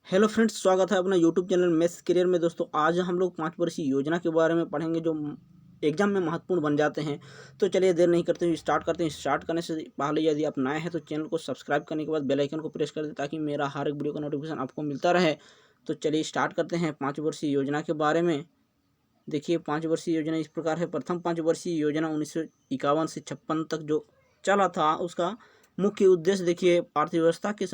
Hello friends, स्वागत है अपना यूट्यूब चैनल मैथ्स करियर में। दोस्तों, आज हम लोग 5 वर्षीय योजना के बारे में पढ़ेंगे जो एग्जाम में महत्वपूर्ण बन जाते हैं। तो चलिए देर नहीं करते हुए स्टार्ट करते हैं। स्टार्ट करने से पहले यदि आप नए हैं तो चैनल को सब्सक्राइब करने के बाद बेल आइकन को प्रेस कर दें ताकि मेरा हर एक वीडियो का नोटिफिकेशन आपको मिलता रहे। तो चलिए स्टार्ट करते हैं 5 वर्षीय योजना के बारे में। देखिए, 5 वर्षीय योजना इस प्रकार है। प्रथम 5 वर्षीय योजना 1951 से 56 तक जो चला था, उसका मुख्य उद्देश्य देखिए अर्थव्यवस्था के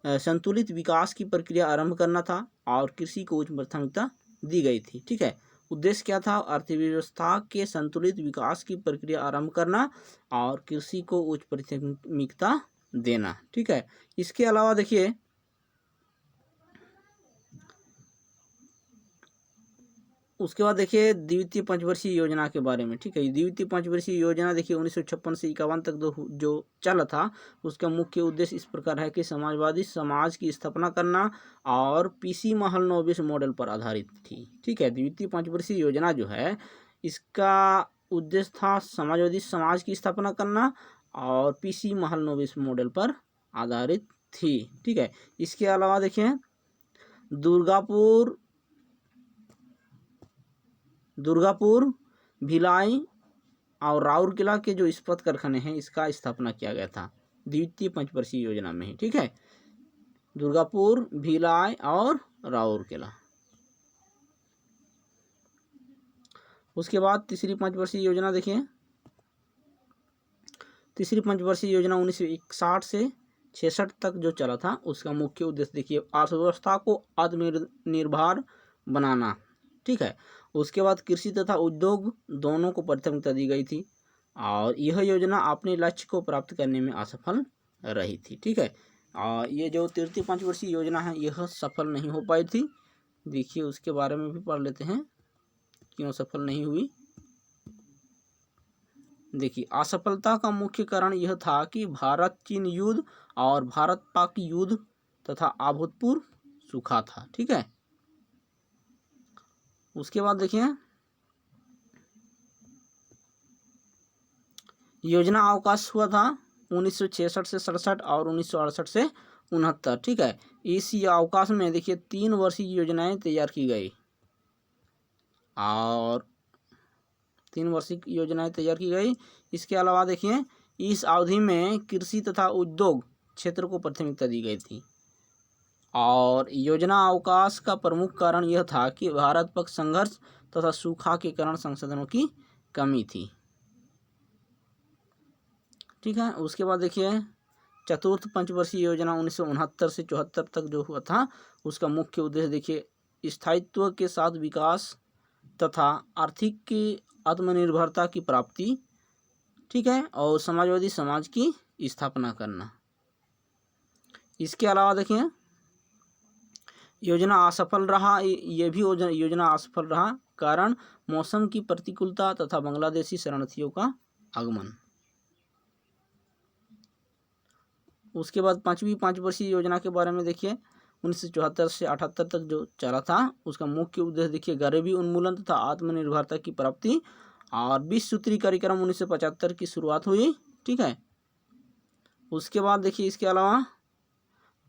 संतुलित विकास की प्रक्रिया आरंभ करना था और कृषि को उच्च प्राथमिकता दी गई थी। ठीक है, उद्देश्य क्या था? अर्थव्यवस्था के संतुलित विकास की प्रक्रिया आरंभ करना और कृषि को उच्च प्राथमिकता देना। ठीक है, इसके अलावा देखिए उसके बाद देखिए द्वितीय पंचवर्षीय योजना के बारे में। ठीक है, द्वितीय पंचवर्षीय योजना देखिए 1956 से 51 तक जो चला था, उसका मुख्य उद्देश्य इस प्रकार है कि समाजवादी समाज की स्थापना करना और पीसी महल नौबिस मॉडल पर आधारित थी। ठीक है, द्वितीय पंचवर्षीय योजना जो है, इसका उद्देश्य था समाजवादी समाज की स्थापना करना और पीसी महल नौबिस मॉडल पर आधारित थी। ठीक है, इसके अलावा देखिए दुर्गापुर, भिलाई और राउरकेला के जो इस्पात कारखाने हैं, इसका स्थापना किया गया था द्वितीय पंचवर्षीय योजना में ही। ठीक है, दुर्गापुर, भिलाई और राउरकेला। उसके बाद तीसरी पंचवर्षीय योजना देखिए, तीसरी पंचवर्षीय योजना 1961 से 66 तक जो चला था, उसका मुख्य उद्देश्य देखिए अर्थव्यवस्था को आत्मनिर्भर बनाना। ठीक है, उसके बाद कृषि तथा उद्योग दोनों को प्राथमिकता दी गई थी और यह योजना अपने लक्ष्य को प्राप्त करने में असफल रही थी। ठीक है, ये जो तृतीय पंचवर्षीय योजना है, यह सफल नहीं हो पाई थी। देखिए उसके बारे में भी पढ़ लेते हैं, क्यों सफल नहीं हुई। देखिए, असफलता का मुख्य कारण यह था कि भारत चीन युद्ध और भारत पाक युद्ध तथा अभूतपूर्व सूखा था। ठीक है, उसके बाद देखिए योजना अवकाश हुआ था 1966 से 67 और 1968 से 69। ठीक है, इस अवकाश में देखिए 3 वर्षीय योजनाएं तैयार की गई और 3 वर्षीय योजनाएं तैयार की गई। इसके अलावा देखिए इस अवधि में कृषि तथा उद्योग क्षेत्र को प्राथमिकता दी गई थी और योजना अवकाश का प्रमुख कारण यह था कि भारत पक्ष संघर्ष तथा सूखा के कारण संसाधनों की कमी थी। ठीक है, उसके बाद देखिए चतुर्थ पंचवर्षीय योजना 1969 से 74 तक जो हुआ था, उसका मुख्य उद्देश्य देखिए स्थायित्व के साथ विकास तथा आर्थिक की आत्मनिर्भरता की प्राप्ति। ठीक है, और समाजवादी समाज की स्थापना करना। इसके अलावा देखिए योजना असफल रहा, ये भी योजना असफल रहा, कारण मौसम की प्रतिकूलता तथा बांग्लादेशी शरणार्थियों का आगमन। उसके बाद पांचवी पंचवर्षीय योजना के बारे में देखिए 1974 से 78 तक जो चला था, उसका मुख्य उद्देश्य देखिए गरीबी उन्मूलन तथा आत्मनिर्भरता की प्राप्ति और 20 सूत्री कार्यक्रम 1975 की शुरुआत हुई। ठीक है, उसके बाद देखिए इसके अलावा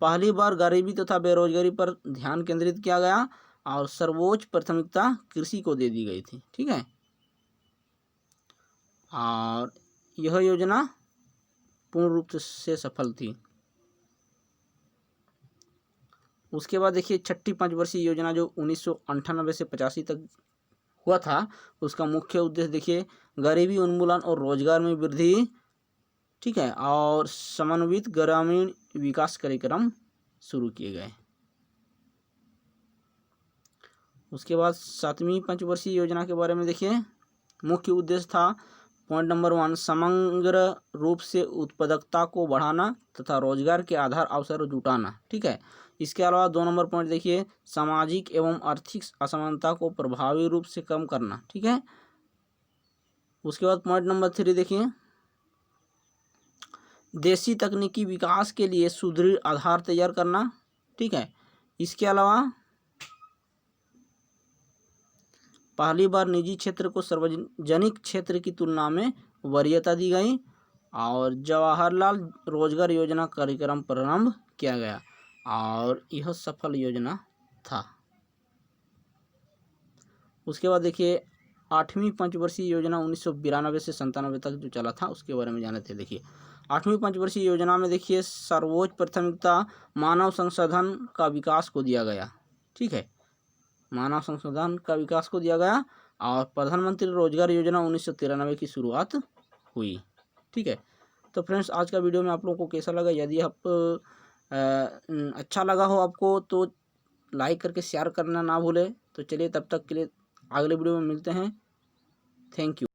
पहली बार गरीबी तथा बेरोजगारी पर ध्यान केंद्रित किया गया और सर्वोच्च प्राथमिकता कृषि को दे दी गई थी। ठीक है, और यह योजना पूर्ण रूप से सफल थी। उसके बाद देखिए छठी पंचवर्षीय योजना जो 1998 से 85 तक हुआ था, उसका मुख्य उद्देश्य देखिए गरीबी उन्मूलन और रोजगार में वृद्धि। ठीक है, और समन्वित ग्रामीण विकास कार्यक्रम शुरू किए गए। उसके बाद सातवीं पंचवर्षीय योजना के बारे में देखिए मुख्य उद्देश्य था पॉइंट नंबर 1 समग्र रूप से उत्पादकता को बढ़ाना तथा रोजगार के आधार अवसर जुटाना। ठीक है, इसके अलावा 2 नंबर पॉइंट देखिए सामाजिक एवं आर्थिक असमानता को प्रभावी रूप से कम करना। ठीक है, उसके बाद पॉइंट नंबर 3 देखिए देशी तकनीकी विकास के लिए सुदृढ़ आधार तैयार करना। ठीक है, इसके अलावा पहली बार निजी क्षेत्र को सार्वजनिक क्षेत्र की तुलना में वरीयता दी गई और जवाहरलाल रोजगार योजना कार्यक्रम प्रारंभ किया गया और यह सफल योजना था। उसके बाद देखिए 8वीं पंचवर्षीय योजना 1992 से 97 तक जो चला था उसके बारे में जाने थे। देखिए 8वीं पंचवर्षीय योजना में देखिए सर्वोच्च प्राथमिकता मानव संसाधन का विकास को दिया गया। ठीक है, मानव संसाधन का विकास को दिया गया। और प्रधानमंत्री रोजगार योजना 1993 की शुरुआत हुई। ठीक है, तो फ्रेंड्स आज का वीडियो में आप लोगों को कैसा लगा? यदि आप अच्छा लगा हो आपको तो लाइक करके शेयर करना ना भूलें। तो चलिए तब तक के लिए अगले वीडियो में मिलते हैं। Thank you.